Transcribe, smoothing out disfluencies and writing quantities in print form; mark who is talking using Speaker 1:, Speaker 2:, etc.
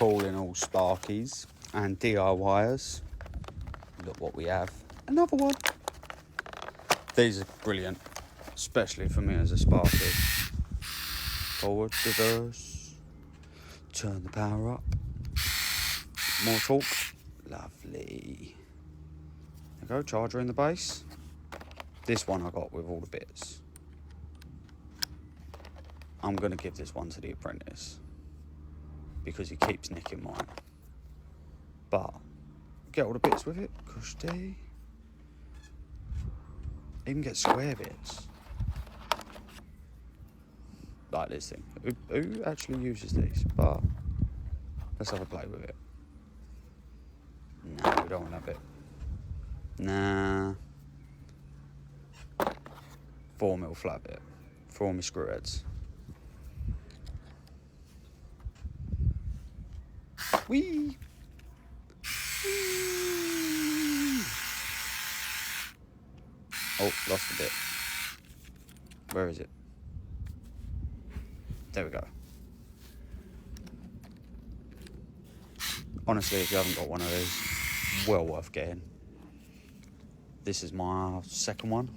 Speaker 1: calling all Sparkies and DIYers. Look what we have. Another one. These are brilliant, especially for me as a Sparky. Forward, reverse, turn the power up. More torque. Lovely. There you go, charger in the base. This one I got with all the bits. I'm going to give this one to the apprentice because he keeps nicking mine. But get all the bits with it, cushy. Even get square bits. Like this thing. Who actually uses these? But let's have a play with it. No, we don't want that bit. Nah. 4mm flat bit for all my screw heads. Whee! Oh, lost a bit. Where is it? There we go. Honestly, if you haven't got one of these, well worth getting. This is my second one.